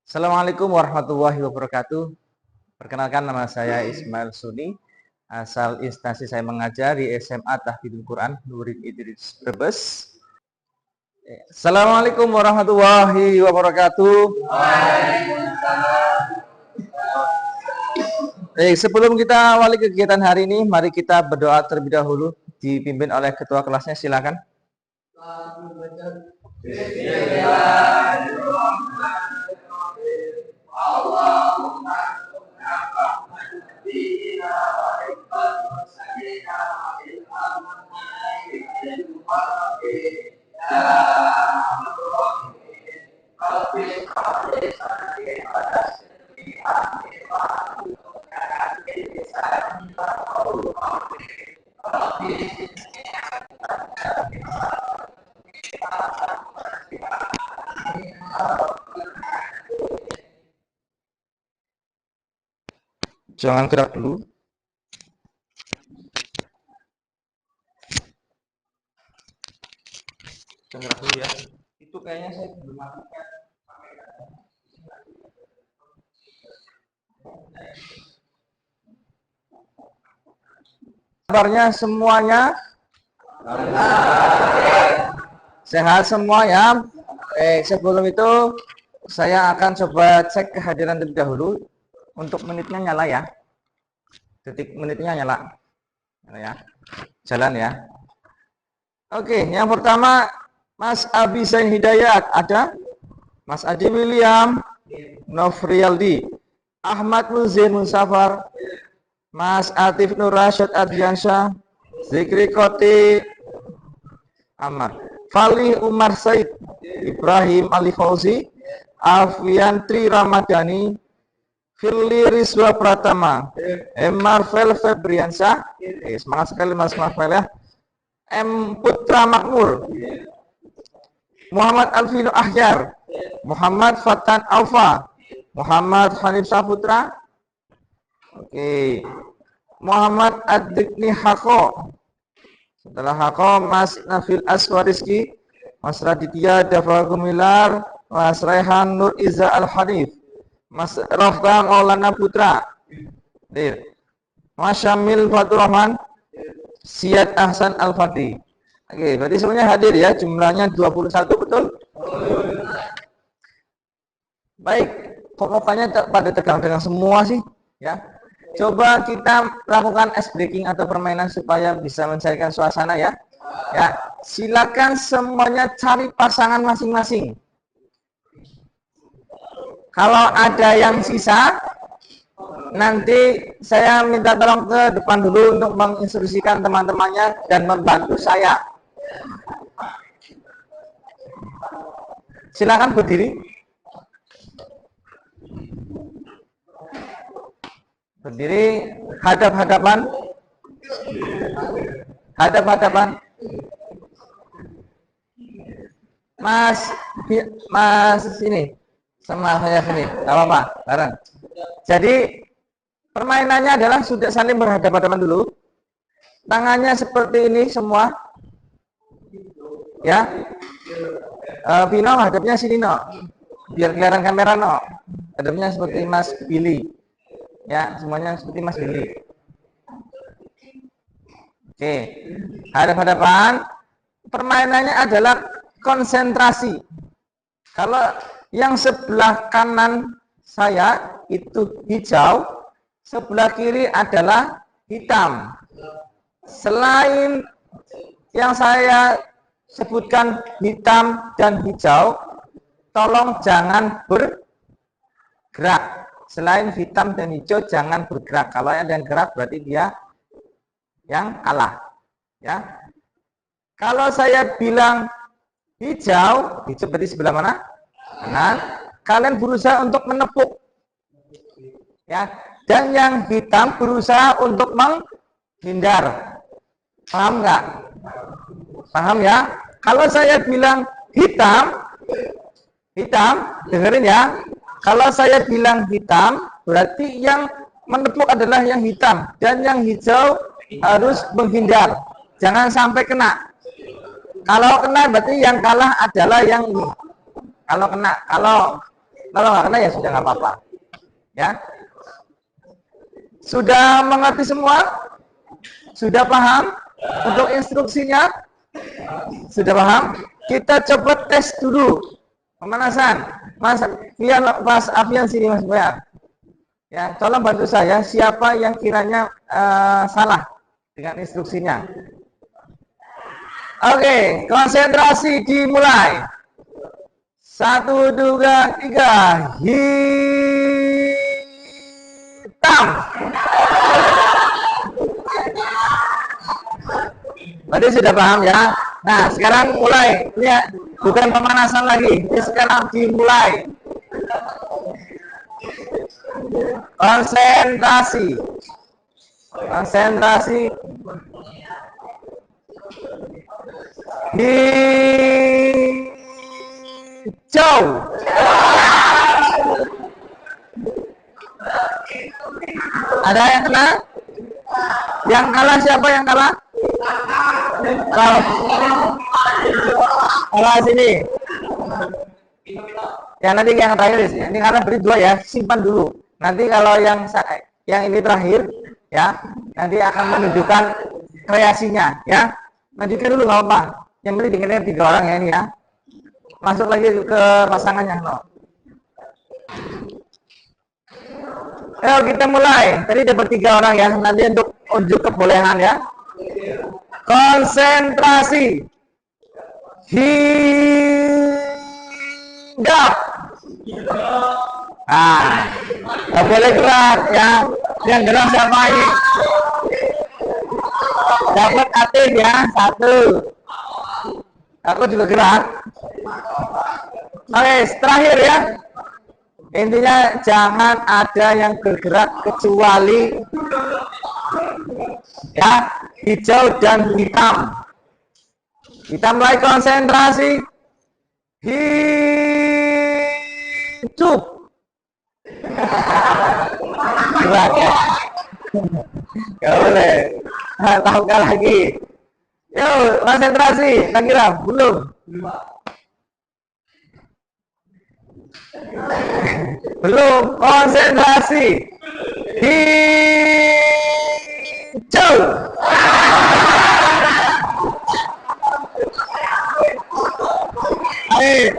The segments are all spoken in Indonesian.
Assalamualaikum warahmatullahi wabarakatuh. Perkenalkan, nama saya Ismail Suni. Asal instansi saya mengajar di SMA Tahfidzul Quran Nurul Idris Brebes. Assalamualaikum warahmatullahi wabarakatuh. Sebelum kita awali kegiatan hari ini, mari kita berdoa terlebih dahulu, dipimpin oleh ketua kelasnya. Silakan. Jangan gerak dulu. Jangan gerak dulu ya. Itu kayaknya saya belum matikan. Kabarnya semuanya sehat semua ya. Sebelum itu saya akan coba cek kehadiran terlebih dahulu. Untuk menitnya nyala ya. Detik menitnya nyala ya. Jalan ya. Oke, yang pertama Mas Abi Zain Hidayat ada, Mas Adi William, Nofrialdi, Ahmad Muzin Musafar, Mas Atif Nur Rasyid Adriansyah, Zikri Koti Amar, Fali Umar Said, Ibrahim Ali Fauzi, Alfiantri Ramadhani, Firly Rizwa Pratama, Marvel Febriansyah, semangat sekali Mas Marvel ya, M Putra Makmur, Muhammad Alvino Ahyar, Muhammad Fatan Alfa, Muhammad Hanif Saputra, oke, Muhammad Adikni Hako, setelah Hako Mas Nafil Aswariski, Mas Raditya Dafa Gumilar, Mas Rehan Nur Iza Al Hanif, Mas Rafta Maulana Putra, Mas Syamil Fatur Rahman, Syed Ahsan Al-Fatih. Oke, berarti semuanya hadir ya, jumlahnya 21, betul? Baik, kok mukanya pada tegang-tegang semua sih ya. Coba kita lakukan ice breaking atau permainan supaya bisa mencairkan suasana ya. Ya, silakan semuanya cari pasangan masing-masing. Kalau ada yang sisa, nanti saya minta tolong ke depan dulu untuk menginstruksikan teman-temannya dan membantu saya. Silakan berdiri. Berdiri, hadap-hadapan. Hadap-hadapan. Mas sini. Sama saya sini, gak apa-apa, bareng. Jadi permainannya adalah sudah saling berhadapan-hadapan dulu. Tangannya seperti ini semua. Ya. Vino hadapnya sini no. Biar kelihatan kamera no. Hadapnya seperti Mas Billy. Ya, semuanya seperti Mas Billy. Oke. Hadap-hadapan. Permainannya adalah konsentrasi. Kalau yang sebelah kanan saya itu hijau, sebelah kiri adalah hitam. Selain yang saya sebutkan hitam dan hijau, tolong jangan bergerak. Selain hitam dan hijau jangan bergerak. Kalau ada yang gerak berarti dia yang kalah. Ya. Kalau saya bilang hijau berarti sebelah mana? Kanan. Kalian berusaha untuk menepuk, ya. Dan yang hitam berusaha untuk menghindar. Paham nggak? Paham ya? Kalau saya bilang hitam, dengerin ya. Kalau saya bilang hitam, berarti yang menepuk adalah yang hitam dan yang hijau harus menghindar. Jangan sampai kena. Kalau kena berarti yang kalah adalah yang ini. Kalau Kalau nggak kena ya sudah nggak apa-apa. Ya, sudah mengerti semua? Sudah paham untuk instruksinya? Sudah paham? Kita coba tes dulu pemanasan. Mas, biar Mas Afian sini Mas Boyan. Ya, tolong bantu saya. Siapa yang kiranya salah dengan instruksinya? Oke, konsentrasi dimulai. 1, 2, 3. Hitam. Berarti sudah paham ya. Nah, sekarang mulai. Ini bukan pemanasan lagi. Ini sekarang dimulai. Konsentrasi. Konsentrasi. Hijau. Ada yang kena? Yang kalah siapa yang kalah? Kalah sini. Ya nanti yang terakhir ini karena beri 2 ya, simpan dulu. Nanti kalau yang ini terakhir ya, nanti akan menunjukkan kreasinya ya. Lanjutkan dulu nggak apa. Yang penting dengarnya 3 orang ya ini ya. Masuk lagi ke pasangannya no. Ayo kita mulai. Tadi dapat 3 orang ya. Nanti untuk unjuk kebolehan ya. Konsentrasi. Hinggap. Nah, nggak boleh gerak ya. Yang gerak siapa ini? Dapat aktif ya. 1. Aku juga gerak. Oke, terakhir ya. Intinya jangan ada yang bergerak kecuali ya hijau dan hitam. Kita mulai konsentrasi. Hidup. Gerak ya. Gak boleh. Tambahkan lagi. Yuk, konsentrasi. Tak kira belum. Belum konsentrasi. Hijau. Ayo.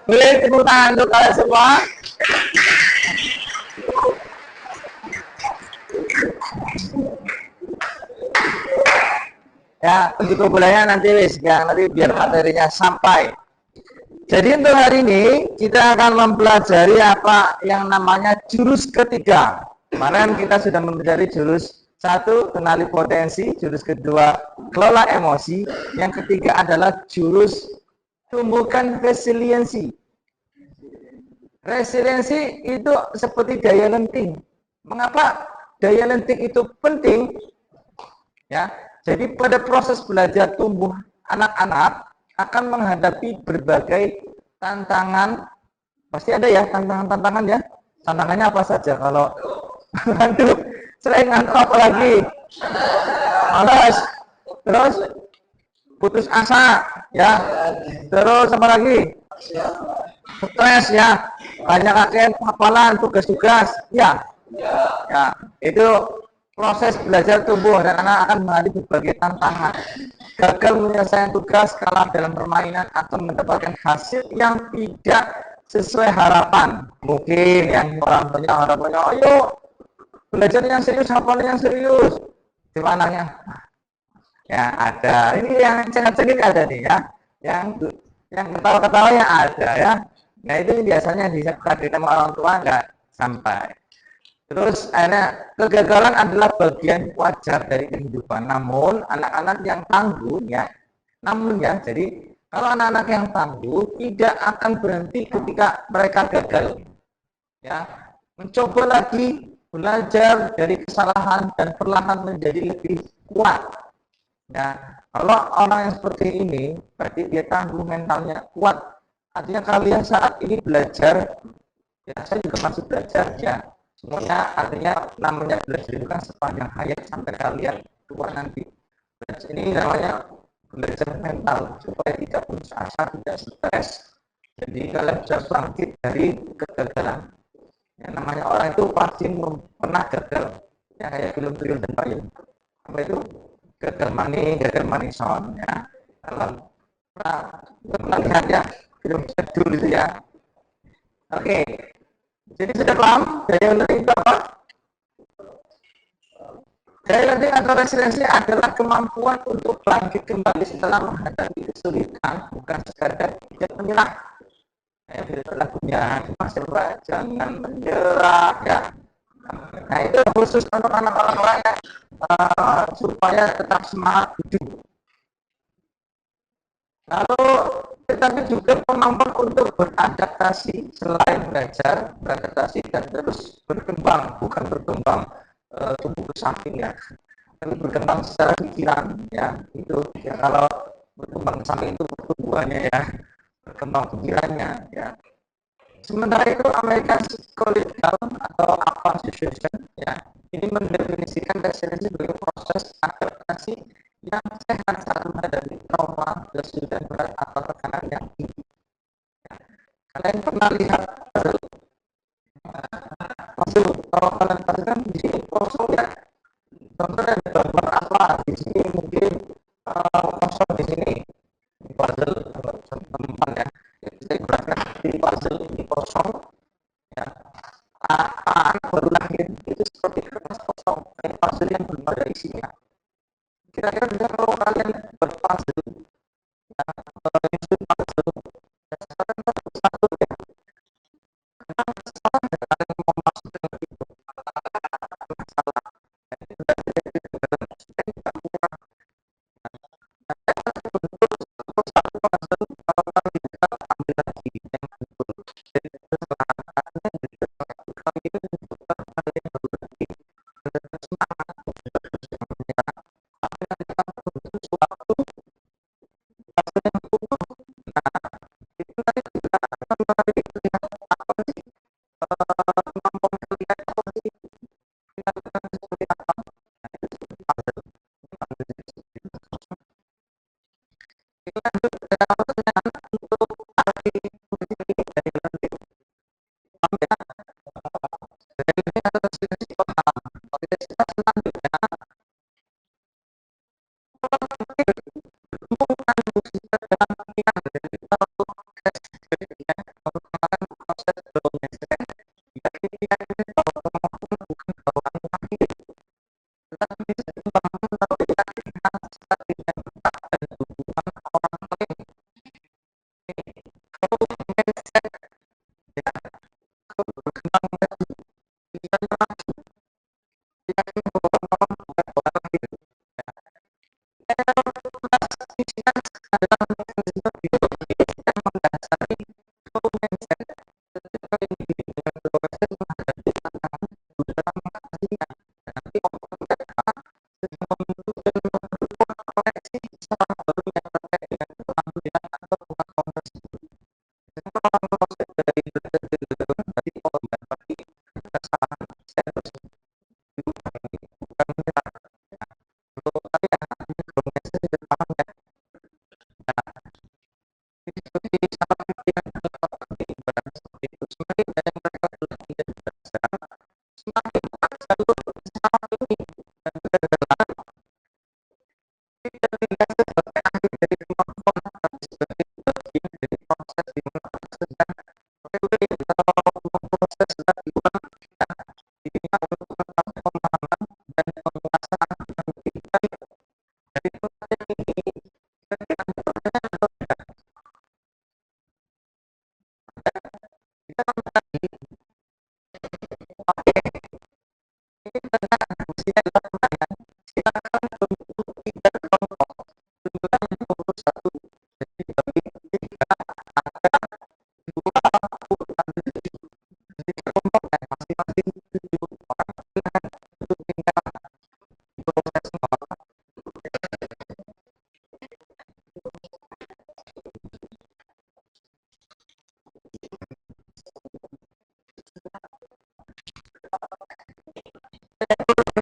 Boleh tepuk tangan untuk kalian semua. Ya, untuk kebolehannya nanti wis ya, nanti biar materinya sampai. Jadi untuk hari ini kita akan mempelajari apa yang namanya jurus ketiga. Kemarin kita sudah mempelajari jurus 1, kenali potensi, jurus kedua kelola emosi, yang ketiga adalah jurus tumbuhkan resiliensi. Resiliensi itu seperti daya lenting. Mengapa daya lenting itu penting? Ya, jadi pada proses belajar tumbuh anak-anak akan menghadapi berbagai tantangan. Pasti ada ya tantangan-tantangan ya. Tantangannya apa saja kalau ngantuk, sering ngantuk apalagi. Malas, terus putus asa ya. Terus apa lagi? Stres ya. Banyak kakek hafalan tugas-tugas ya. Ya, itu proses belajar tumbuh dan anak akan menghadapi berbagai tantangan. Gagal menyelesaikan tugas, kalah dalam permainan, atau mendapatkan hasil yang tidak sesuai harapan. Mungkin yang orang punya harapannya, ayo belajar yang serius, hafalan yang serius. Di mananya? Ya ada. Ini yang cengit-cengit ada nih ya. Yang ketawa-ketawa yang ada ya. Nah itu biasanya disampaikan sama orang tua nggak sampai. Terus akhirnya kegagalan adalah bagian wajar dari kehidupan. Namun anak-anak yang tangguh ya, jadi kalau anak-anak yang tangguh tidak akan berhenti ketika mereka gagal. Ya, mencoba lagi, belajar dari kesalahan dan perlahan menjadi lebih kuat. Ya, kalau orang yang seperti ini, berarti dia tangguh, mentalnya kuat. Artinya kalian saat ini belajar, ya saya juga masih belajar ya. Semuanya artinya namanya belajar itu kan sepanjang hayat sampai kalian tua nanti. Belajar ini namanya belajar mental supaya tidak putus asa, tidak stres. Jadi kalian bisa bangkit dari kegagalan. Yang namanya orang itu pasti pernah gagal. Ya kayak film-film dan payung. Apa itu? Gagal money sound ya. Kalau pernah lihat ya film jadul itu ya. Oke. Jadi sudah paham daya learning itu apa? Daya learning atau resiliensi adalah kemampuan untuk bangkit kembali setelah menghadapi kesulitan, bukan sekadar tidak menyerah. Lagunya Mas Dewa, jangan menyerah ya. Nah itu khusus untuk anak orang ya, supaya tetap semangat hidup. Lalu tetapi juga kemampuan untuk beradaptasi selain belajar, beradaptasi dan terus berkembang, bukan berkembang tumbuh ke samping ya, tapi berkembang secara pikiran ya itu ya kalau berkembang ke samping itu pertumbuhannya ya, berkembang pikirannya ya. Sementara itu American Psychological atau Alpha Association ya ini mendefinisikan resiliensi sebagai proses adaptasi yang sehat saat menghadapi trauma, kesulitan berat atau tekanan yang tinggi. Ya. Kalian pernah lihat hasil kalau kalian perhatikan di sini kosong ya. Contohnya ada gambar apa di sini mungkin kosong di sini di puzzle teman-teman ya. Saya jelaskan di puzzle ini kosong ya. Anak baru lahir itu seperti kertas kosong kayak puzzle yang belum ada isinya. Kira-kira bisa kalau kalian berpuzzle ya, menyusun puzzle sekarang satu ya kalian mau masuk ke itu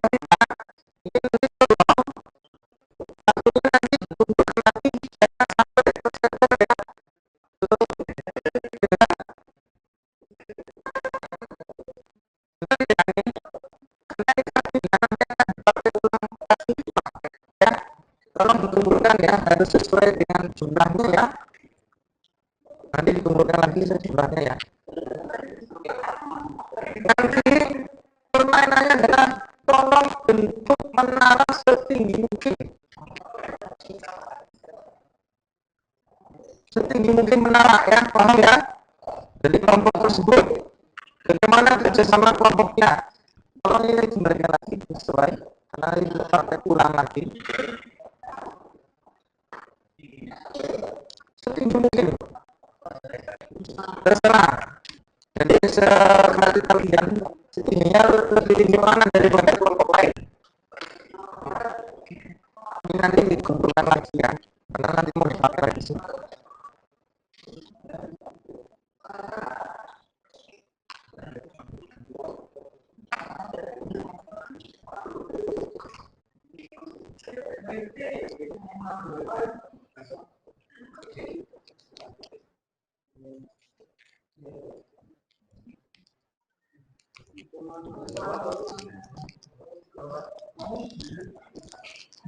masalah jumlahnya ya. Nanti dikumpulkan lagi sejumlahnya ya. Nanti permainannya adalah tolong bentuk menara setinggi mungkin. Setinggi mungkin menara ya, paham ya? Jadi kelompok tersebut bagaimana kerjasama kelompoknya? Tolong ini diberikan lagi sesuai karena itu pakai ulang lagi. Setinggi mungkin. Terserah. Jadi sekali kalian setingginya lebih tinggi mana daripada kelompok lain. Ini nanti dikumpulkan lagi ya, karena nanti mau dipakai lagi sih.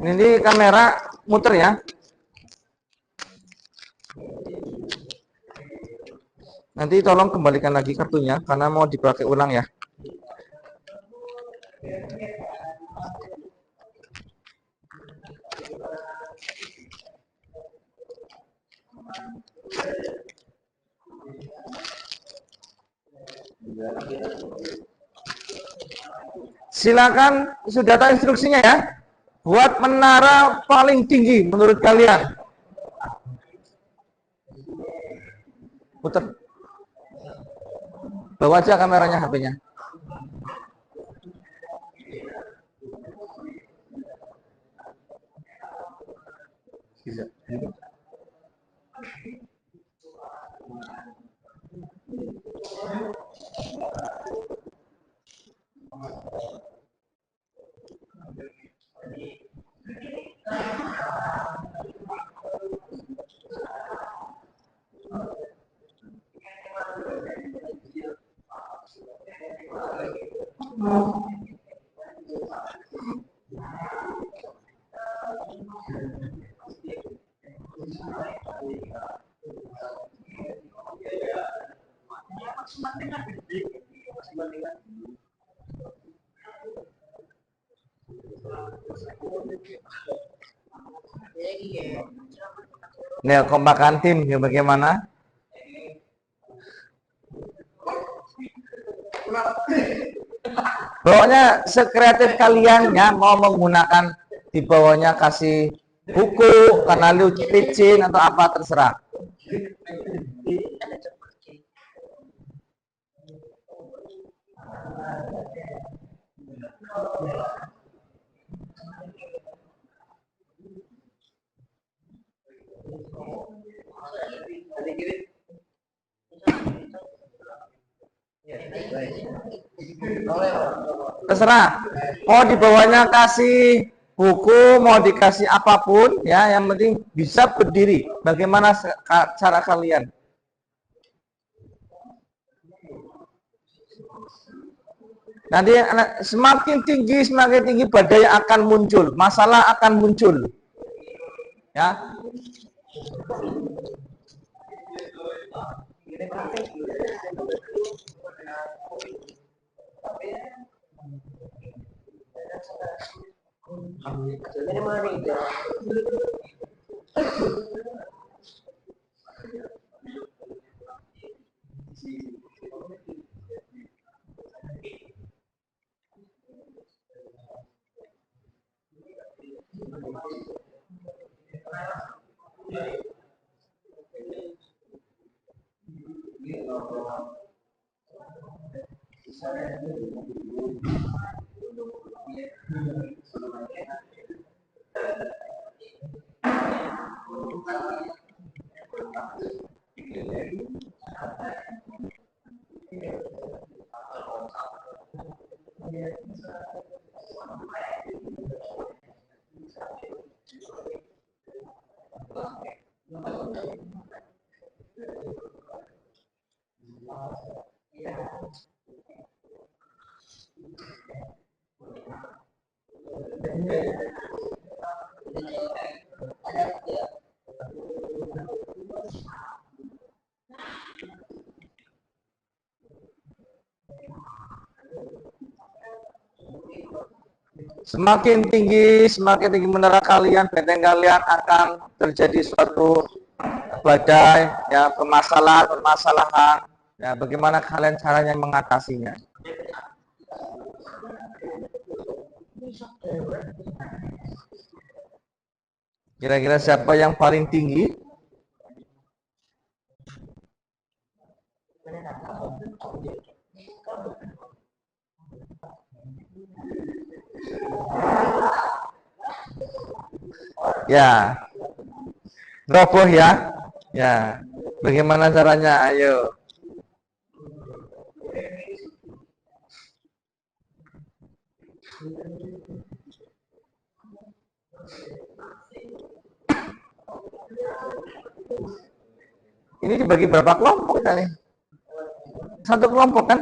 Ini kamera muter ya. Nanti tolong kembalikan lagi kartunya karena mau dipakai ulang ya. Silakan, sudah tahu instruksinya ya. Buat menara paling tinggi menurut kalian. Putar. Bawa aja kameranya HP-nya. Nih, kompakan tim ya bagaimana? Pokoknya sekreatif kalian ya, mau menggunakan di bawahnya kasih buku, karena licin atau apa terserah. Terserah. Mau di bawahnya kasih buku, mau dikasih apapun ya, yang penting bisa berdiri. Bagaimana cara kalian? Nanti semakin tinggi badai akan muncul, masalah akan muncul. Ya. Semakin tinggi menara kalian, benteng kalian, akan terjadi suatu badai, ya, permasalahan, ya, bagaimana kalian caranya mengatasinya? Kira-kira siapa yang paling tinggi? Ya, roboh ya. Ya, bagaimana caranya? Ayo. Ini dibagi berapa kelompok kali? Satu kelompok kan?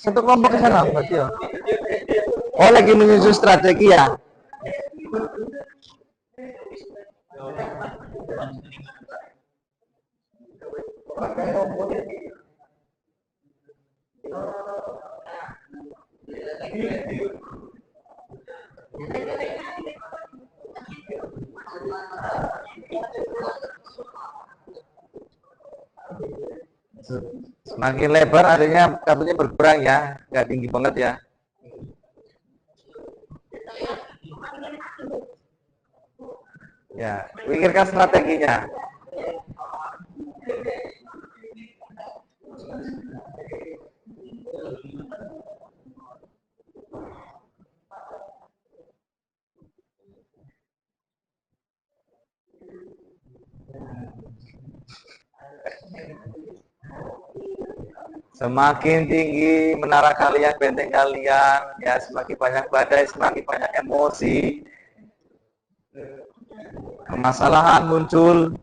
Satu kelompok ke sana berarti ya. Oh, lagi menyusun strategi ya. Semakin lebar artinya kabelnya berkurang ya, nggak tinggi banget ya. Ya, pikirkan strateginya. Semakin tinggi menara kalian, benteng kalian, ya semakin banyak badai, semakin banyak emosi, permasalahan muncul.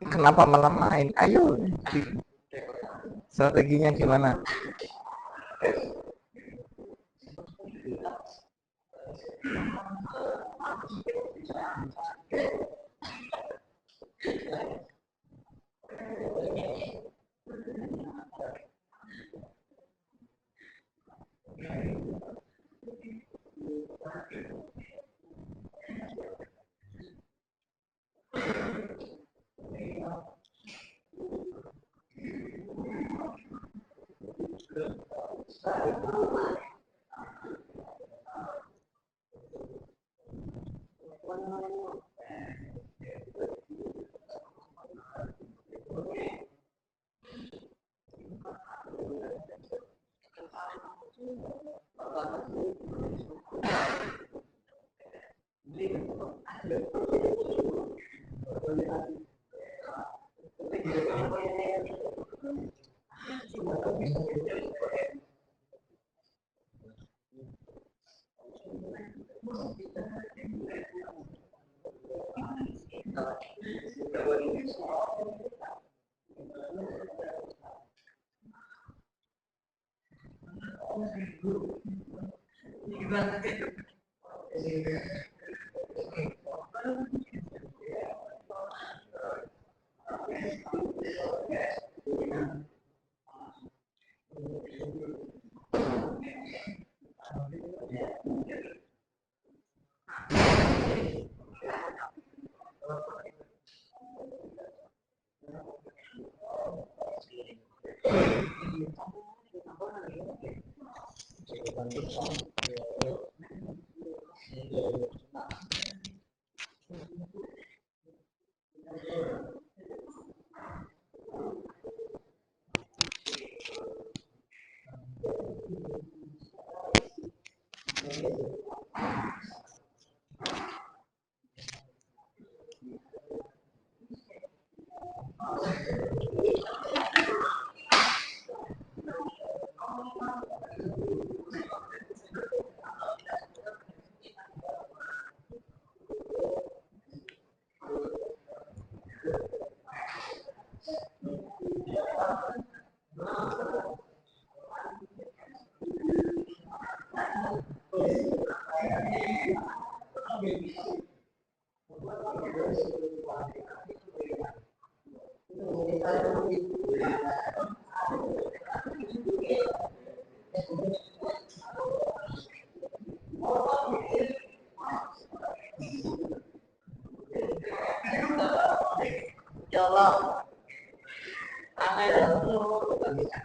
Kenapa malah main? Ayo, strateginya gimana?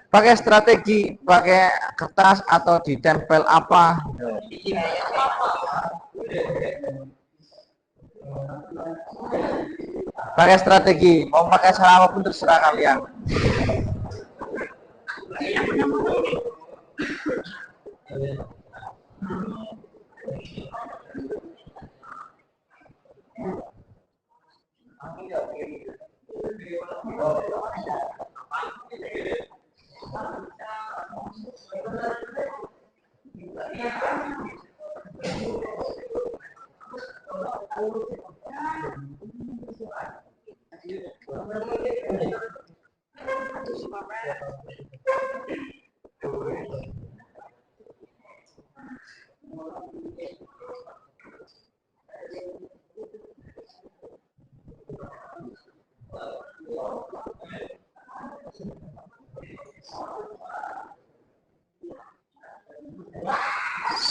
Pakai strategi, pakai kertas atau ditempel apa? Pakai strategi, mau pakai cara apapun terserah kalian.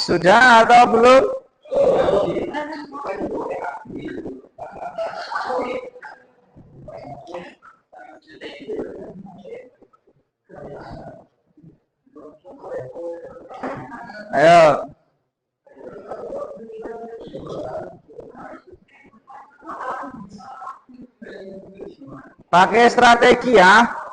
Sudah atau belum? Ayo. Pakai strategi ya.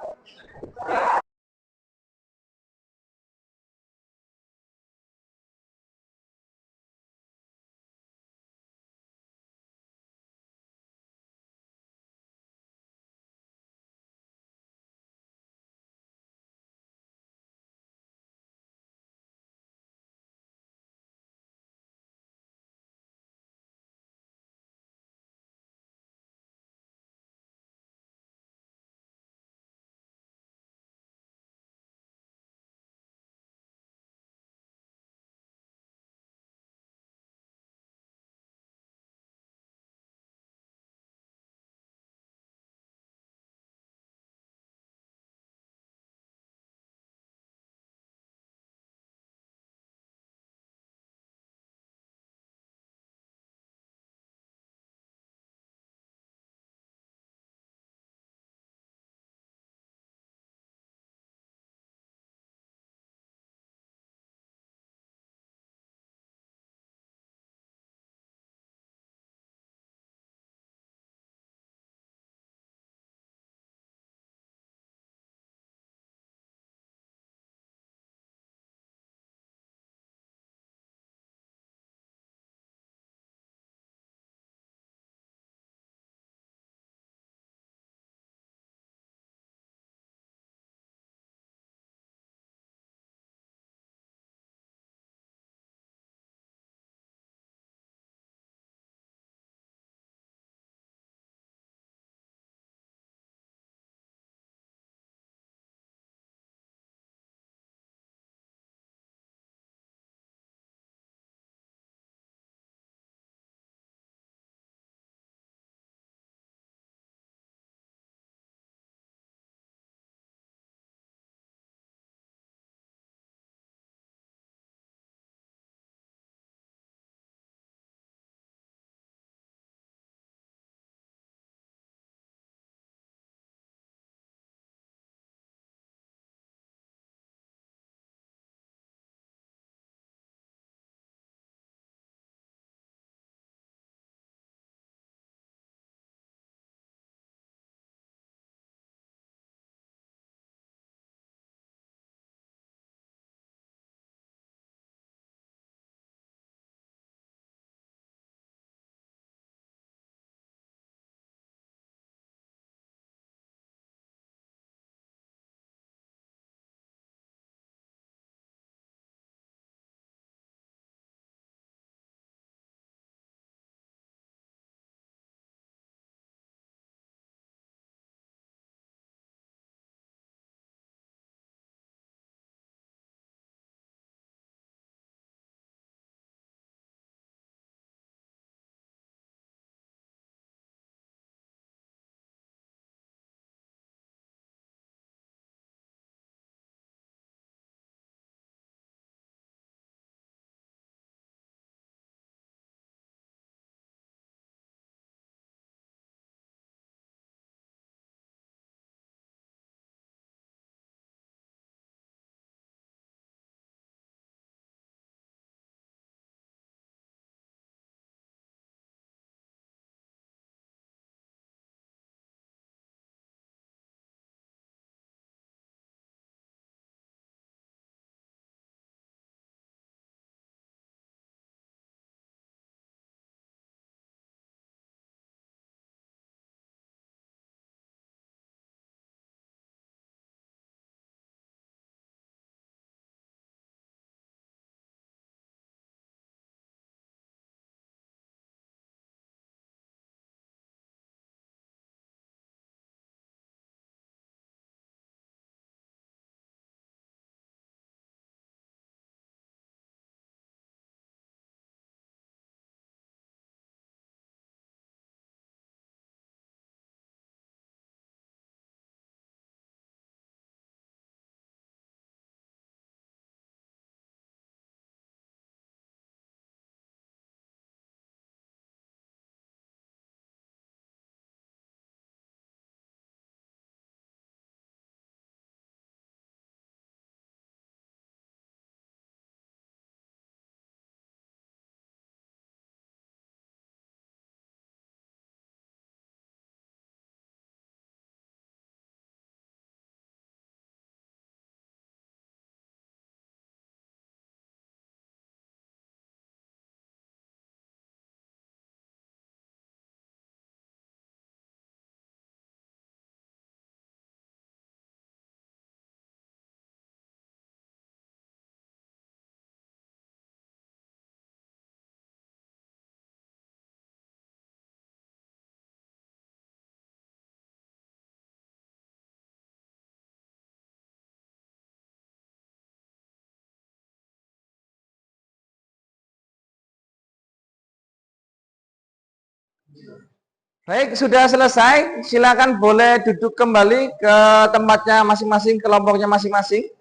Baik, sudah selesai. Silakan boleh duduk kembali ke tempatnya masing-masing, kelompoknya masing-masing.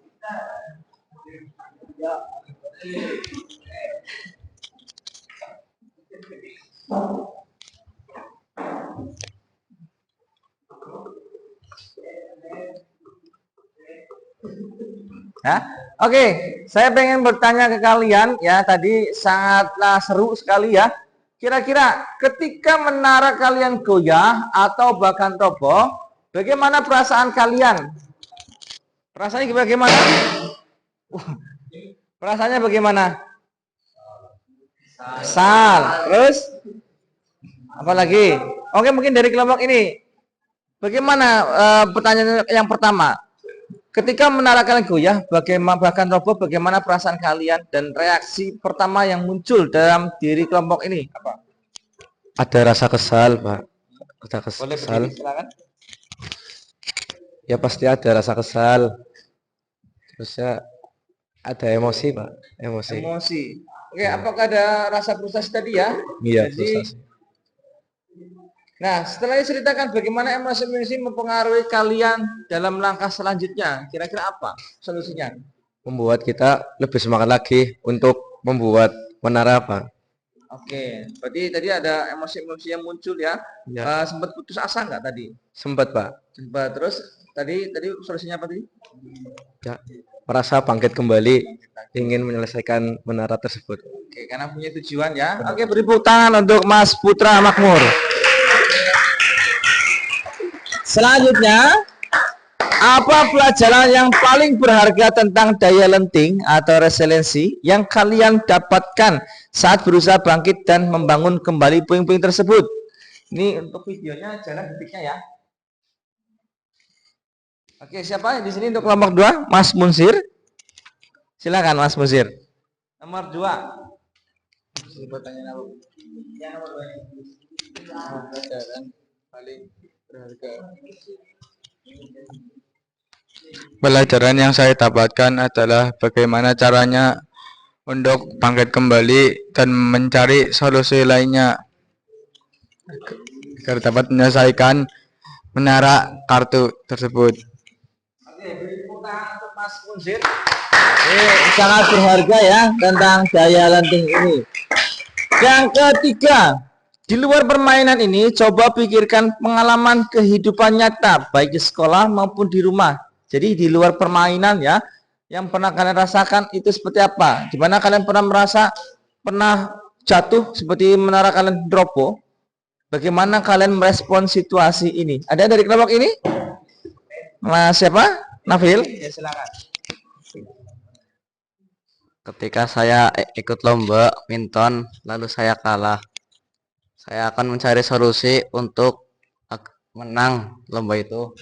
Ya, oke. Saya pengen bertanya ke kalian ya. Tadi sangatlah seru sekali ya. Kira-kira ketika menara kalian goyah atau bahkan roboh, bagaimana perasaan kalian? Perasaannya bagaimana? Perasaannya bagaimana? Kesal. Terus apa lagi? Oke, mungkin dari kelompok ini. Bagaimana pertanyaan yang pertama? Ketika menara kalian goyah, bagaimana bahkan roboh, bagaimana perasaan kalian dan reaksi pertama yang muncul dalam diri kelompok ini? Apa? Ada rasa kesal, Pak. Boleh Kesal. berdiri, silakan. Ya pasti ada rasa kesal. Terus ya ada emosi, Pak. Emosi. Oke, apakah ada rasa frustasi tadi ya? Iya, Jadi, frustasi. nah, setelah diceritakan bagaimana emosi mempengaruhi kalian dalam langkah selanjutnya, kira-kira apa solusinya? Membuat kita lebih semangat lagi untuk membuat menara, Pak. Oke, berarti tadi ada emosi-emosi yang muncul ya. Ya. Sempat putus asa nggak tadi? Sempat, Pak. Sempat. Terus tadi solusinya apa tadi? Ya, merasa bangkit kembali, ingin menyelesaikan menara tersebut. Oke, karena punya tujuan ya. Oke, beri tepuk tangan untuk Mas Putra Makmur. Selanjutnya, apa pelajaran yang paling berharga tentang daya lenting atau resiliensi yang kalian dapatkan saat berusaha bangkit dan membangun kembali puing-puing tersebut? Ini untuk videonya jalan detiknya ya. Oke, siapa di sini untuk kelompok 2? Mas Munsir. Silakan Mas Munsir. Nomor 2. Pertanyaan apa? Yang nomor 2. Pelajaran paling berharga. Pelajaran yang saya dapatkan adalah bagaimana caranya untuk bangkit kembali dan mencari solusi lainnya agar dapat menyelesaikan menara kartu tersebut. Oke, beri tepuk tangan untuk Mas Munsir. Sangat berharga ya tentang daya lenting ini. Yang ketiga, di luar permainan ini, coba pikirkan pengalaman kehidupan nyata, baik di sekolah maupun di rumah. Jadi di luar permainan ya, yang pernah kalian rasakan itu seperti apa? Di mana kalian pernah jatuh seperti menara kalian roboh? Bagaimana kalian merespon situasi ini? Ada dari kelompok ini? Mas siapa? Nafil? Ya, silakan. Ketika saya ikut lomba minton, lalu saya kalah. Saya akan mencari solusi untuk menang lomba itu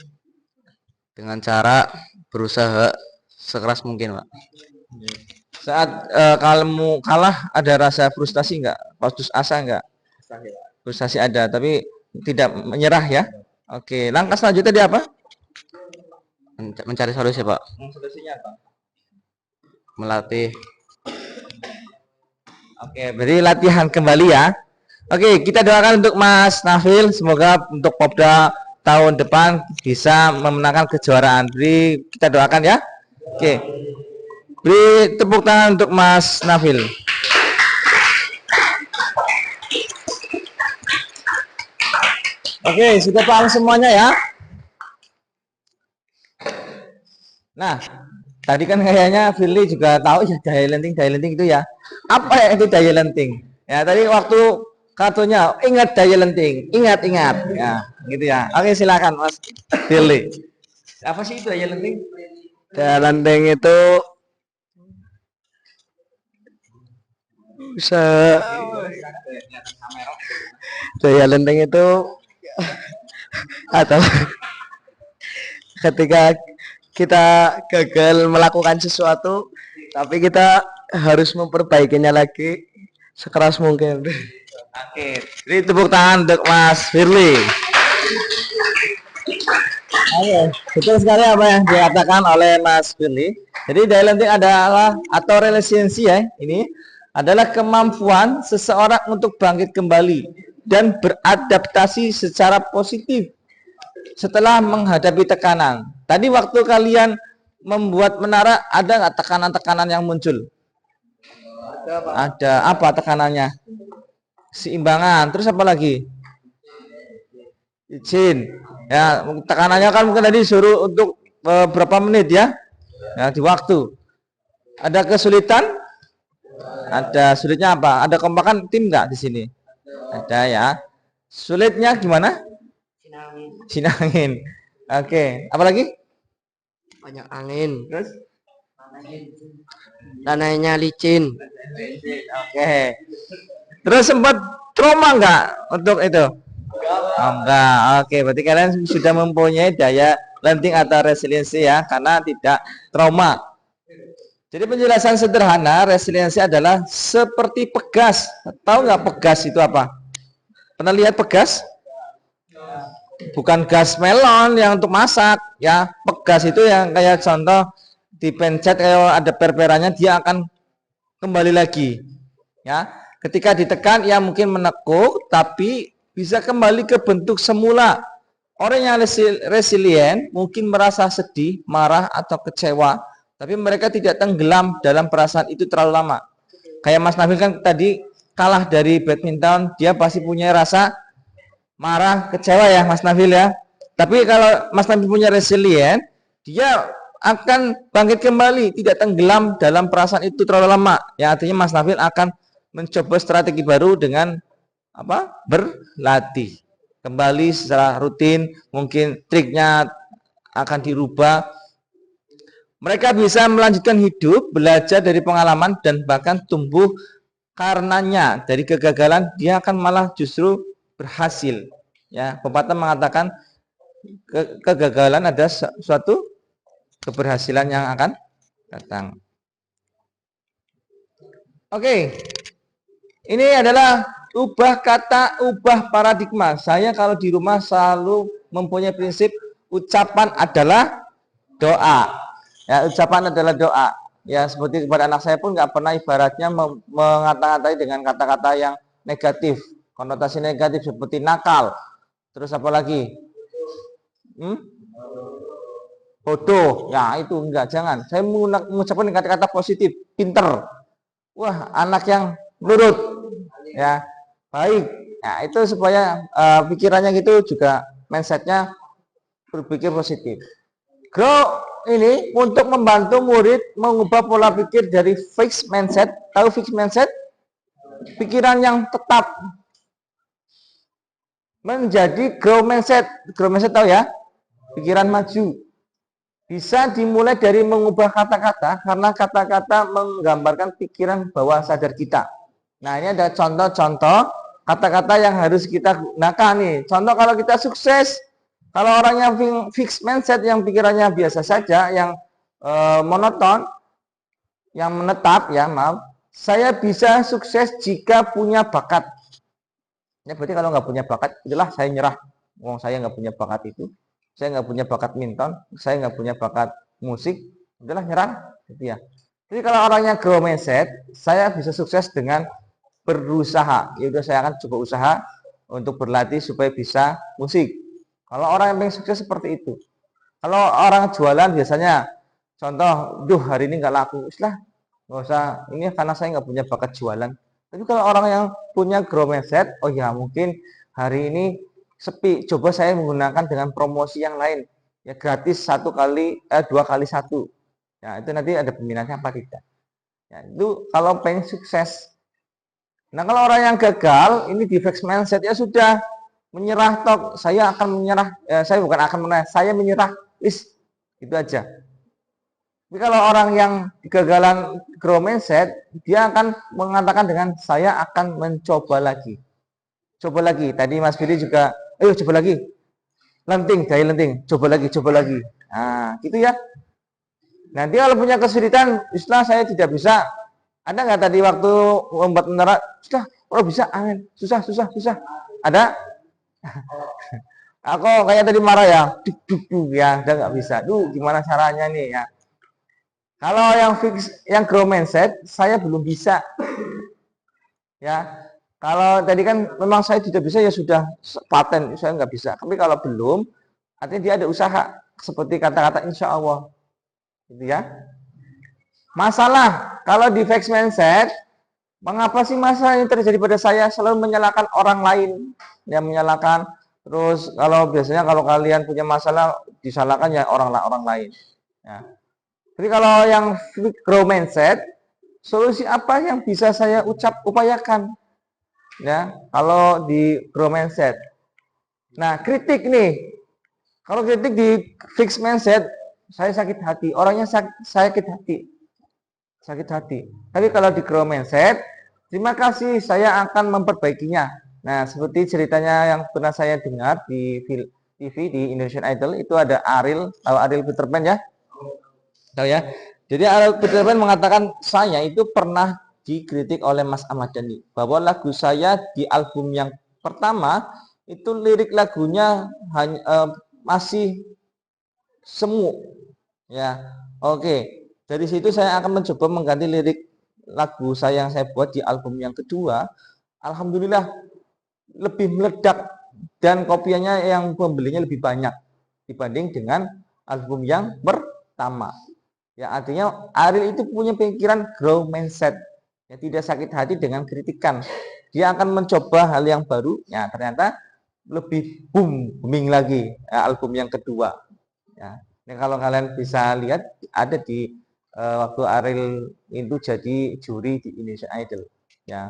dengan cara berusaha sekeras mungkin, Pak. Saat kamu kalah ada rasa frustasi nggak? Putus asa nggak? Frustasi ada, tapi tidak menyerah ya. Oke, langkah selanjutnya dia apa? Mencari solusi, Pak. Solusinya apa? Melatih. Oke, berarti latihan kembali ya. Oke, kita doakan untuk Mas Nafil, semoga untuk Popda tahun depan bisa memenangkan kejuaraan. Beri kita doakan ya. Oke. Beri tepuk tangan untuk Mas Nafil. Oke, sudah paham semuanya ya. Nah, tadi kan kayaknya Firly juga tahu ya daya lenting itu ya. Apa ya itu daya lenting? Ya, tadi waktu kartunya ingat daya lenting, ingat ya, gitu ya. Oke, silakan Mas Firly. Apa sih itu daya lenting? Daya lenting itu daya lenting itu atau ketika kita gagal melakukan sesuatu tapi kita harus memperbaikinya lagi sekeras mungkin. Oke, beri tepuk tangan untuk Mas Firly. Oke, betul sekali apa yang dikatakan oleh Mas Firly. Jadi daya lenting adalah atau resiliensi ya, ini adalah kemampuan seseorang untuk bangkit kembali dan beradaptasi secara positif setelah menghadapi tekanan. Tadi waktu kalian membuat menara, ada nggak tekanan-tekanan yang muncul? Ada. Apa tekanannya? Seimbangan. Terus apa lagi? Izin. Ya, tekanannya kan mungkin tadi suruh untuk berapa menit ya? Ya, di waktu. Ada kesulitan? Ada. Sulitnya apa? Ada kompakan tim nggak di sini? Ada ya. Sulitnya gimana? Sinangin. Oke. Apa lagi? Banyak angin, Terus? tanahnya licin. Oke. Terus sempat trauma nggak untuk itu? Oh, enggak. Oke, berarti kalian sudah mempunyai daya lenting atau resiliensi ya, karena tidak trauma. Jadi penjelasan sederhana, resiliensi adalah seperti pegas. Tahu nggak pegas itu apa? Pernah lihat pegas? Bukan gas melon yang untuk masak ya. Pegas itu yang kayak contoh dipencet kayak ada perperannya, dia akan kembali lagi ya. Ketika ditekan ya mungkin menekuk, tapi bisa kembali ke bentuk semula. Orang yang resilient mungkin merasa sedih, marah atau kecewa, tapi mereka tidak tenggelam dalam perasaan itu terlalu lama. Kayak Mas Nabil kan tadi kalah dari badminton, dia pasti punya rasa marah, kecewa ya Mas Nabil ya. Tapi kalau Mas Nabil punya resilient, dia akan bangkit kembali, tidak tenggelam dalam perasaan itu terlalu lama. Ya artinya Mas Nabil akan mencoba strategi baru dengan apa? Berlatih. Kembali secara rutin, mungkin triknya akan dirubah. Mereka bisa melanjutkan hidup, belajar dari pengalaman dan bahkan tumbuh karenanya. Dari kegagalan dia akan malah justru berhasil. Ya, pepatah mengatakan kegagalan ada suatu keberhasilan yang akan datang. Oke. Ini adalah ubah kata, ubah paradigma. Saya kalau di rumah selalu mempunyai prinsip ucapan adalah doa. Ya, ucapan adalah doa. Ya, seperti kepada anak saya pun nggak pernah ibaratnya mengata-ngatai dengan kata-kata yang negatif, konotasi negatif seperti nakal. Terus apa lagi? Bodoh. Ya, itu enggak, jangan. Saya mengucapkan kata-kata positif, pinter. Wah, anak yang nurut, ya, baik. Nah, itu supaya pikirannya gitu juga mindsetnya berpikir positif. Grow ini untuk membantu murid mengubah pola pikir dari fixed mindset. Tahu fixed mindset? Pikiran yang tetap menjadi grow mindset. Grow mindset tahu ya? Pikiran maju. Bisa dimulai dari mengubah kata-kata, karena kata-kata menggambarkan pikiran bawah sadar kita. Nah, ini ada contoh-contoh kata-kata yang harus kita gunakan nih. Contoh kalau kita sukses, kalau orang yang fixed mindset, yang pikirannya biasa saja, yang monoton, yang menetap, ya maaf, saya bisa sukses jika punya bakat. Ya, berarti kalau nggak punya bakat, udahlah saya nyerah. Wong saya nggak punya bakat itu. Saya nggak punya bakat minton, saya nggak punya bakat musik, udahlah nyerah, gitu ya. Jadi kalau orangnya grow mindset, saya bisa sukses dengan berusaha. Ya udah, saya akan coba usaha untuk berlatih supaya bisa musik. Kalau orang yang pengen sukses seperti itu. Kalau orang jualan biasanya, contoh, hari ini nggak laku, istilah nggak usah ini karena saya nggak punya bakat jualan. Tapi kalau orang yang punya grow mindset, oh ya mungkin hari ini sepi, coba saya menggunakan dengan promosi yang lain, ya gratis 2 kali 1. Ya itu nanti ada peminatnya apa tidak. Ya, itu kalau pengen sukses. Nah kalau orang yang gagal ini di fixed mindset, ya sudah menyerah, tok saya akan menyerah, saya bukan akan menyerah, saya menyerah, itu aja. Tapi kalau orang yang kegagalan grow mindset, dia akan mengatakan dengan saya akan mencoba lagi. Coba lagi. Tadi Mas Billy juga, ayo coba lagi. Lenting, daya lenting. Coba lagi. Nah, gitu ya. Nanti kalau punya kesulitan, istilah saya tidak bisa. Ada nggak tadi waktu membuat menara, sudah, oh bisa, amin. Susah. Ada? Aku kayak tadi marah ya, ya, udah nggak bisa. Gimana caranya nih ya? Kalau yang fix, yang grow mindset, saya belum bisa. Ya, Kalau tadi kan memang saya tidak bisa, ya sudah paten, saya nggak bisa. Tapi kalau belum, artinya dia ada usaha. Seperti kata-kata insya Allah. Gitu ya. Masalah, kalau di fixed mindset, mengapa sih masalah ini terjadi pada saya? Selalu menyalahkan orang lain. Ya, menyalahkan. Terus kalau biasanya kalau kalian punya masalah, disalahkan ya orang lain. Ya. Jadi kalau yang grow mindset, solusi apa yang bisa saya upayakan? Ya, kalau di grow mindset. Nah, kritik nih. Kalau kritik di fixed mindset, saya sakit hati. Orangnya sakit hati. Sakit hati. Tapi kalau di grow mindset, terima kasih, saya akan memperbaikinya. Nah, seperti ceritanya yang pernah saya dengar di TV di Indonesian Idol, itu ada Ariel, tahu Ariel Peter Pan ya? Tahu ya? Jadi Ariel Peter Pan mengatakan, saya itu pernah dikritik oleh Mas Ahmad Dhani bahwa lagu saya di album yang pertama itu lirik lagunya hanya masih semu, ya. Oke, dari situ saya akan mencoba mengganti lirik lagu saya yang saya buat di album yang kedua. Alhamdulillah lebih meledak dan kopiannya yang pembelinya lebih banyak dibanding dengan album yang pertama. Ya, artinya Ariel itu punya pikiran grow mindset. Ya, tidak sakit hati dengan kritikan. Dia akan mencoba hal yang baru. Ya, ternyata lebih booming lagi ya, album yang kedua. Ya. Nah, kalau kalian bisa lihat ada di waktu Ariel itu jadi juri di Indonesian Idol. Ya,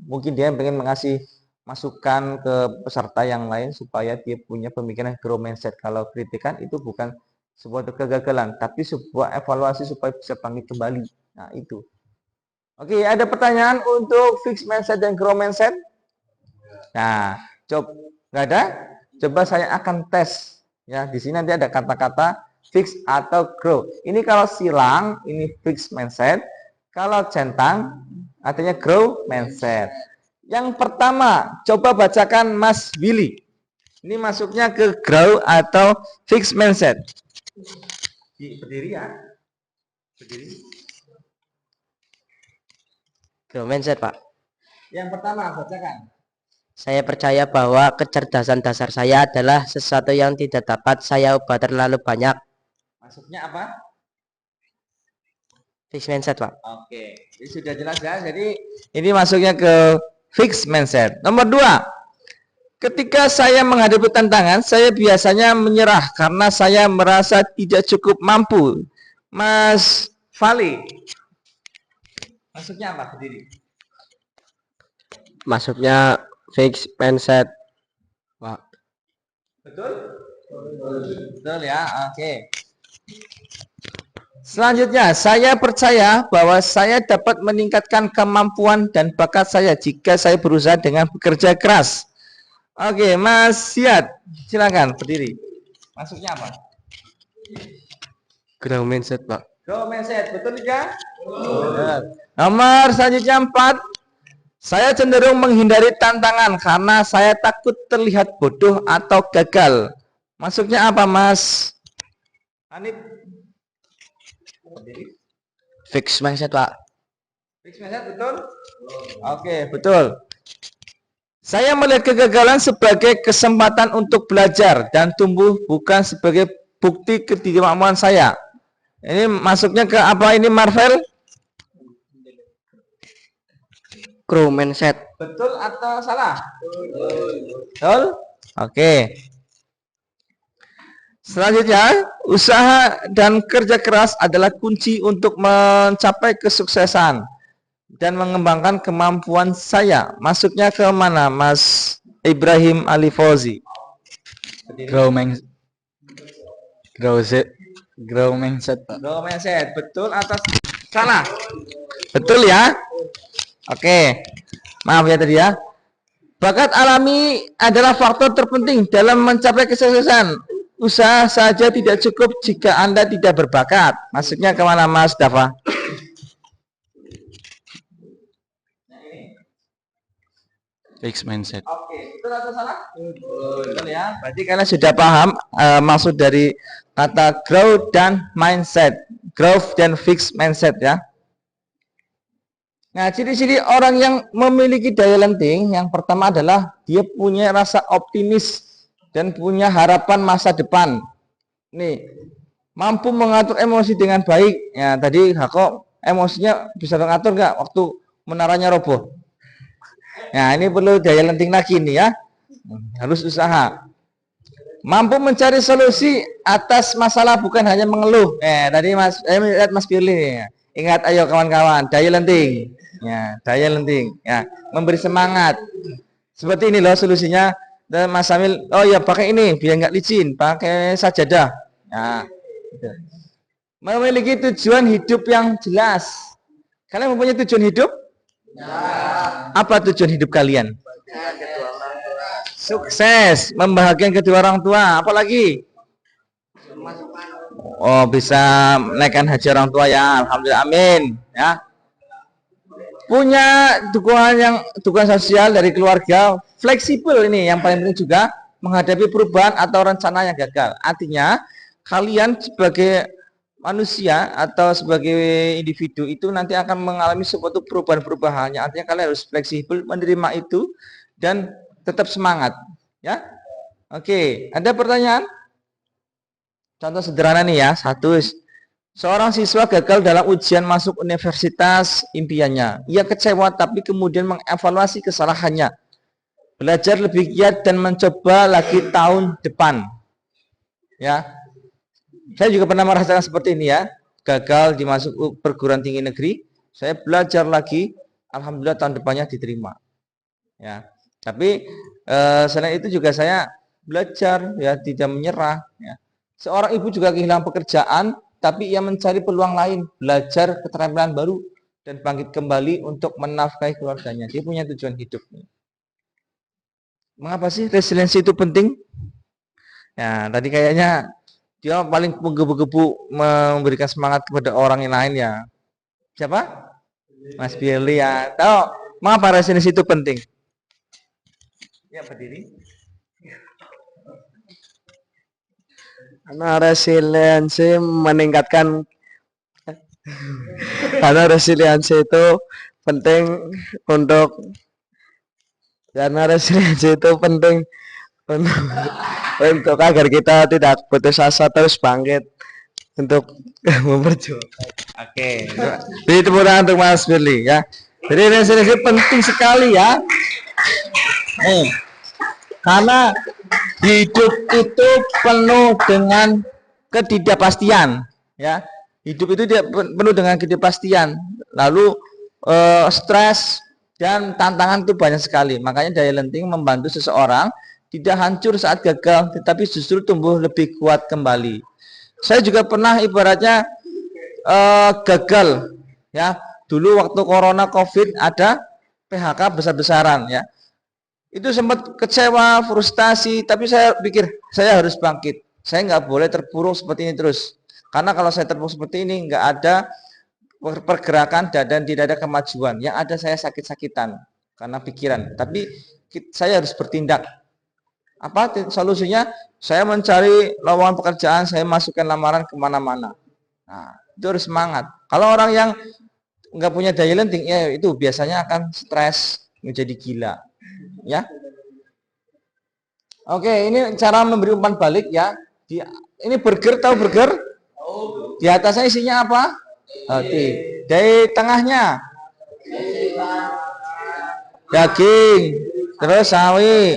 mungkin dia pengen mengasih masukan ke peserta yang lain supaya dia punya pemikiran grow mindset. Kalau kritikan itu bukan sebuah kegagalan, tapi sebuah evaluasi supaya bisa bangkit kembali. Nah, itu. Oke, ada pertanyaan untuk fixed mindset dan grow mindset? Nah, coba nggak ada? Coba saya akan tes. Ya, di sini nanti ada kata-kata fix atau grow. Ini kalau silang, ini fixed mindset. Kalau centang, artinya grow mindset. Yang pertama, coba bacakan Mas Willy. Ini masuknya ke grow atau fixed mindset. Berdiri ya. Berdiri. Grow mindset, Pak. Yang pertama, bacakan. Saya percaya bahwa kecerdasan dasar saya adalah sesuatu yang tidak dapat saya ubah terlalu banyak. Masuknya apa? Fixed mindset, Pak. Oke, ini sudah jelas ya. Jadi ini masuknya ke fixed mindset. Nomor 2, ketika saya menghadapi tantangan, saya biasanya menyerah karena saya merasa tidak cukup mampu. Mas Fali, masuknya apa? Berdiri. Masuknya fixed mindset, Pak. Betul? Betul ya. Oke. Selanjutnya, saya percaya bahwa saya dapat meningkatkan kemampuan dan bakat saya jika saya berusaha dengan bekerja keras. Oke, Mas Siad, silakan berdiri. Masuknya apa? Grow mindset, Pak. Grow mindset, betul tidak? Betul. Nomor selanjutnya 4. Saya cenderung menghindari tantangan karena saya takut terlihat bodoh atau gagal. Masuknya apa, Mas Hanif? Fixed mindset, Pak. Fixed mindset, betul? Oke, betul. Saya melihat kegagalan sebagai kesempatan untuk belajar dan tumbuh, bukan sebagai bukti ketidakmampuan saya. Ini masuknya ke apa ini, Marvel? Grow mindset. Betul atau salah? Betul. Oke. Selanjutnya, usaha dan kerja keras adalah kunci untuk mencapai kesuksesan dan mengembangkan kemampuan saya. Masuknya ke mana, Mas Ibrahim Ali Fauzi? Grow mindset. Grow mindset, Pak. Grow mindset, betul atau salah? Betul ya? Oke. Maaf ya tadi ya. Bakat alami adalah faktor terpenting dalam mencapai kesuksesan. Usaha saja tidak cukup jika Anda tidak berbakat. Masuknya ke mana, Mas Dafa? Fixed mindset. Oke, betul atau salah? Betul ya. Berarti kalian sudah paham maksud dari kata growth dan mindset. Growth dan fixed mindset ya. Nah, ciri-ciri orang yang memiliki daya lenting yang pertama adalah dia punya rasa optimis dan punya harapan masa depan. Nih, mampu mengatur emosi dengan baik. Ya, tadi Hako emosinya bisa mengatur nggak waktu menaranya roboh? Nah, ini perlu daya lenting lagi nih ya. Harus usaha. Mampu mencari solusi atas masalah bukan hanya mengeluh. Tadi lihat Mas Firly nih. Ingat ayo kawan-kawan, daya lenting. Ya, daya lenting. Ya, memberi semangat. Seperti ini loh solusinya. Dan Mas Samil, oh ya pakai ini biar nggak licin, pakai sajadah. Nah, gitu. Memiliki tujuan hidup yang jelas. Kalian mempunyai tujuan hidup? Apa tujuan hidup kalian? Sukses, membahagiakan kedua orang tua. Apalagi? Oh, bisa menaikkan haji orang tua ya. Alhamdulillah, amin. Ya. Punya dukungan sosial dari keluarga, fleksibel ini yang paling penting juga menghadapi perubahan atau rencana yang gagal. Artinya, kalian sebagai manusia atau sebagai individu itu nanti akan mengalami suatu perubahan-perubahan. Artinya kalian harus fleksibel menerima itu dan tetap semangat, ya. Oke, ada pertanyaan? Contoh sederhana nih ya, satu, seorang siswa gagal dalam ujian masuk universitas impiannya. Ia kecewa tapi kemudian mengevaluasi kesalahannya, belajar lebih giat dan mencoba lagi tahun depan. Ya, saya juga pernah merasakan seperti ini ya, gagal di masuk perguruan tinggi negeri, saya belajar lagi, alhamdulillah tahun depannya diterima. Ya, tapi selain itu juga saya belajar ya, tidak menyerah. Ya. Seorang ibu juga kehilangan pekerjaan, tapi ia mencari peluang lain, belajar keterampilan baru dan bangkit kembali untuk menafkahi keluarganya. Dia punya tujuan hidup. Mengapa sih resiliensi itu penting? Ya, tadi kayaknya dia paling menggebu-gebu memberikan semangat kepada orang yang lain ya. Siapa? Mas Billy ya. Tahu mengapa resiliensi itu penting? Ya, berdiri. Karena resiliensi meningkatkan karena resiliensi itu penting untuk karena resiliensi itu penting untuk, untuk agar kita tidak putus asa terus bangkit untuk memperjuangkan. Oke. Beri tepuk tangan untuk Mas Billy ya. Jadi resiliensi penting sekali ya. Karena hidup itu penuh dengan ketidakpastian, ya. Hidup itu penuh dengan ketidakpastian. Lalu stres dan tantangan itu banyak sekali. Makanya daya lenting membantu seseorang tidak hancur saat gagal, tetapi justru tumbuh lebih kuat kembali. Saya juga pernah ibaratnya gagal, ya. Dulu waktu corona COVID ada PHK besar-besaran, ya. Itu sempat kecewa, frustasi, tapi saya pikir saya harus bangkit. Saya nggak boleh terpuruk seperti ini terus. Karena kalau saya terpuruk seperti ini, nggak ada pergerakan dan tidak ada kemajuan. Yang ada saya sakit-sakitan karena pikiran. Tapi saya harus bertindak. Apa solusinya? Saya mencari lowongan pekerjaan, saya masukkan lamaran kemana-mana. Nah, itu harus semangat. Kalau orang yang nggak punya daya lenting, ya itu biasanya akan stres, menjadi gila. Ya, oke, ini cara memberi umpan balik ya. Ini burger, tahu burger? Di atasnya isinya apa? Roti. Di tengahnya daging, terus sawi,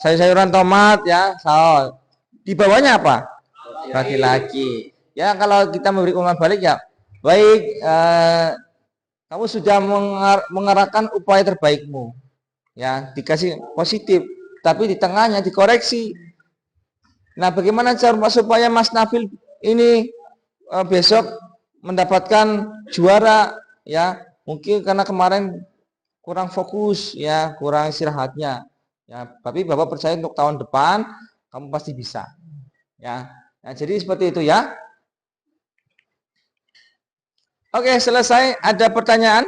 sayur-sayuran, tomat ya, saus. Di bawahnya apa? Roti lagi. Ya, kalau kita memberi umpan balik ya, baik, kamu sudah mengerahkan upaya terbaikmu. Ya, dikasih positif, tapi di tengahnya dikoreksi. Nah, bagaimana cara supaya Mas Nabil ini besok mendapatkan juara ya? Mungkin karena kemarin kurang fokus ya, kurang istirahatnya. Ya, tapi Bapak percaya untuk tahun depan kamu pasti bisa. Ya. Nah, jadi seperti itu ya. Oke, selesai. Ada pertanyaan?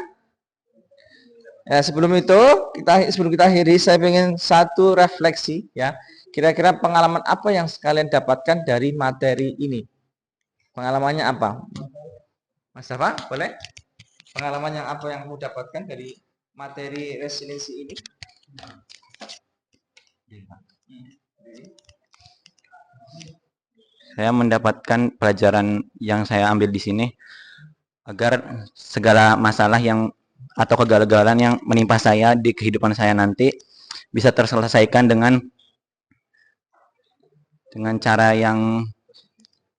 Ya, sebelum kita akhiri, saya ingin satu refleksi ya. Kira-kira pengalaman apa yang sekalian dapatkan dari materi ini? Pengalamannya apa? Mas Dafa, boleh? Pengalaman yang apa yang kamu dapatkan dari materi resiliensi ini? Saya mendapatkan pelajaran yang saya ambil di sini agar segala masalah yang atau kegagalan yang menimpa saya di kehidupan saya nanti bisa terselesaikan dengan cara yang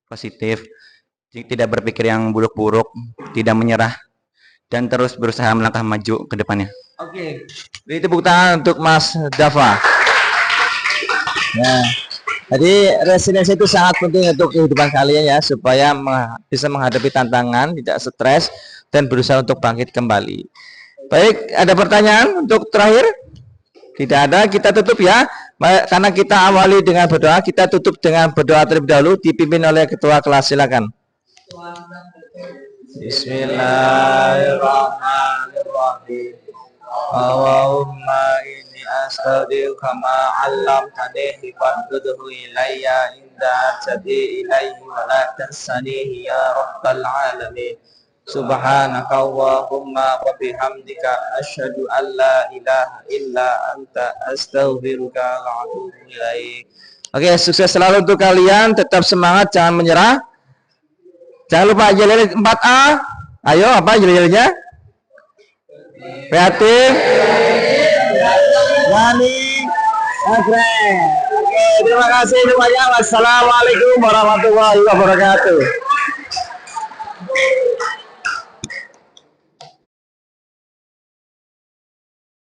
positif, tidak berpikir yang buruk-buruk, tidak menyerah, dan terus berusaha melangkah maju ke depannya. Oke, beri tepuk tangan untuk Mas Dava. Ya, jadi resiliensi itu sangat penting untuk kehidupan kalian ya, supaya bisa menghadapi tantangan, tidak stres, dan berusaha untuk bangkit kembali. Baik, ada pertanyaan untuk terakhir? Tidak ada, kita tutup ya. Karena kita awali dengan berdoa, kita tutup dengan berdoa terlebih dahulu, dipimpin oleh ketua kelas. Silakan. Bismillahirrahmanirrahim. Allahumma inni astaudiuka ma 'allamtani fardudhu ilayya inda jadi ilayhi wa la tansanihi ya rabbal alamin. Subhanaka Allahumma wa bihamdika asyhadu an la ilaha illa anta astaghfiruka wa atubu ilaik. Oke, sukses selalu untuk kalian, tetap semangat, jangan menyerah. Jangan lupa yel-yel 4A. Ayo, apa yel-yelnya? Kreatif, berani, keren. Oke, terima kasih semuanya. Wassalamualaikum warahmatullahi wabarakatuh.